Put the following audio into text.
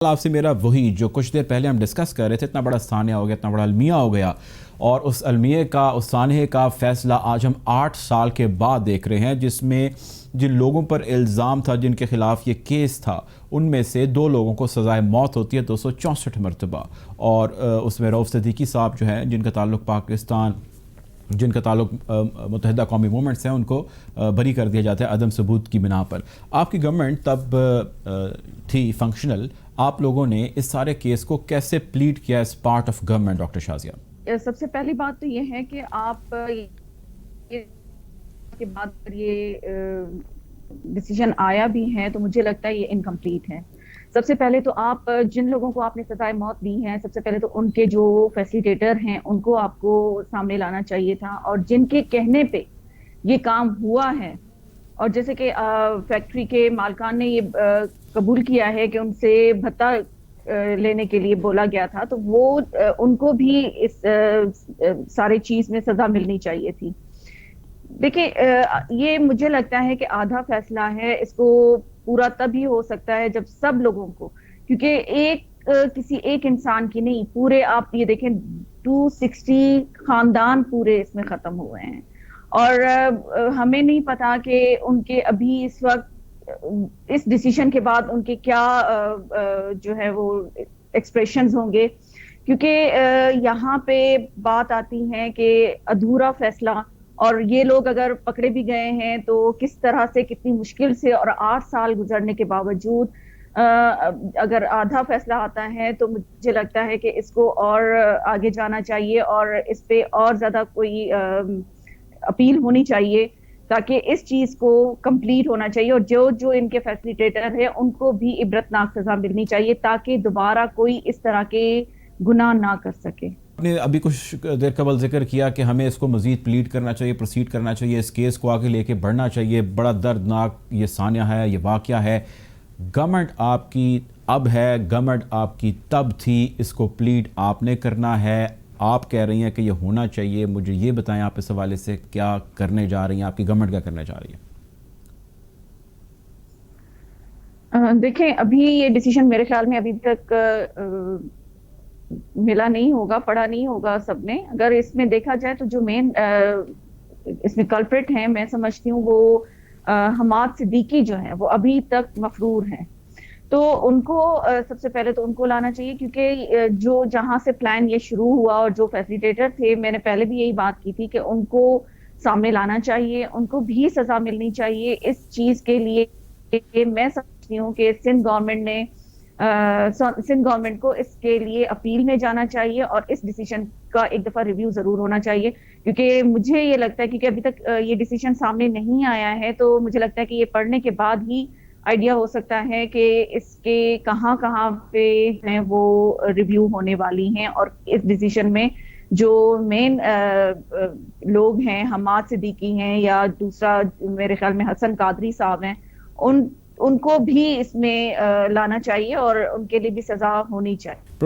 आपसे मेरा वही जो कुछ देर पहले हम डिस्कस कर रहे थे, इतना बड़ा सानिया हो गया, इतना बड़ा अलमिया हो गया, और उस अलमिया का, उस सानिया का फ़ैसला आज हम 8 साल के बाद देख रहे हैं, जिसमें जिन लोगों पर इल्ज़ाम था, जिनके ख़िलाफ़ ये केस था, उनमें से 2 लोगों को सज़ाए मौत होती है 264 मरतबा। और उसमें रऊफ़ सिद्दीकी साहब जो हैं, जिनका ताल्लुक़ पाकिस्तान, जिनका ताल्लुक़ मुत्तहिदा कौमी मूवमेंट से, उनको बरी कर दिया जाता है अदम सबूत की बिना पर। आपकी गवर्नमेंट तब थी फंक्शनल, आप लोगों ने इस सारे केस को कैसे प्लीड किया as part of government, doctor Shazia? सबसे पहली बात तो ये है कि आप ये के बाद ये डिसीजन आया भी है तो मुझे लगता है ये इनकम्प्लीट है। सबसे पहले तो आप जिन लोगों को आपने सजाए मौत दी है, सबसे पहले तो उनके जो फैसिलिटेटर हैं उनको आपको सामने लाना चाहिए था, और जिनके कहने पे ये काम हुआ है, और जैसे कि फैक्ट्री के मालकान ने ये कबूल किया है कि उनसे भत्ता लेने के लिए बोला गया था, तो वो उनको भी इस सारी चीज में सजा मिलनी चाहिए थी। देखिए, ये मुझे लगता है कि आधा फैसला है, इसको पूरा तभी हो सकता है जब सब लोगों को, क्योंकि किसी एक इंसान की नहीं, पूरे आप ये देखें 260 खानदान पूरे इसमें खत्म हुए हैं, और हमें नहीं पता कि उनके अभी इस वक्त इस डिसीजन के बाद उनके क्या जो है वो एक्सप्रेशंस होंगे, क्योंकि यहाँ पे बात आती है कि अधूरा फैसला, और ये लोग अगर पकड़े भी गए हैं तो किस तरह से, कितनी मुश्किल से, और 8 साल गुजरने के बावजूद अगर आधा फैसला आता है तो मुझे लगता है कि इसको और आगे जाना चाहिए, और इस पे और ज्यादा कोई अपील होनी चाहिए, ताकि इस चीज को कंप्लीट होना चाहिए, और जो जो इनके फैसिलिटेटर है उनको भी इबरतनाक सजा मिलनी चाहिए, ताकि दोबारा कोई इस तरह के गुनाह ना कर सके। आपने अभी कुछ देर कबल जिक्र किया कि हमें इसको मज़ीद प्लीड करना चाहिए, प्रोसीड करना चाहिए, इस केस को आगे लेके बढ़ना चाहिए। बड़ा दर्दनाक ये सानिया है, ये वाक़या है। गवर्नमेंट आपकी अब है, गवर्नमेंट आपकी तब थी, इसको प्लीड आपने करना है। आप कह रही हैं कि ये होना चाहिए। मुझे ये बताएं, आप इस हवाले से क्या करने जा रही हैं, आपकी गवर्नमेंट क्या करने जा रही है? देखें, अभी ये डिसीजन मेरे ख्याल में अभी तक मिला नहीं होगा, पढ़ा नहीं होगा सबने। अगर इसमें देखा जाए तो जो मेन इसमें कल्प्रिट हैं, मैं समझती हूँ वो हमाद सिद्दीकी जो है वो अभी तक मफरूर हैं, तो उनको सबसे पहले तो उनको लाना चाहिए, क्योंकि जो जहां से प्लान ये शुरू हुआ और जो फैसिलिटेटर थे, मैंने पहले भी यही बात की थी कि उनको सामने लाना चाहिए, उनको भी सजा मिलनी चाहिए इस चीज के लिए। मैं समझती हूँ कि सिंध गवर्नमेंट को इसके लिए अपील में जाना चाहिए, और इस डिसीजन का एक दफा रिव्यू जरूर होना चाहिए, क्योंकि मुझे ये लगता है, क्योंकि अभी तक ये डिसीजन सामने नहीं आया है, तो मुझे लगता है कि ये पढ़ने के बाद ही आइडिया हो सकता है कि इसके कहाँ कहाँ पे हैं वो रिव्यू होने वाली हैं, और इस डिसीजन में जो मेन लोग हैं, हमाद सिद्दीकी हैं या दूसरा मेरे ख्याल में हसन कादरी साहब हैं, उनको भी इसमें लाना चाहिए, और उनके लिए भी सजा होनी चाहिए।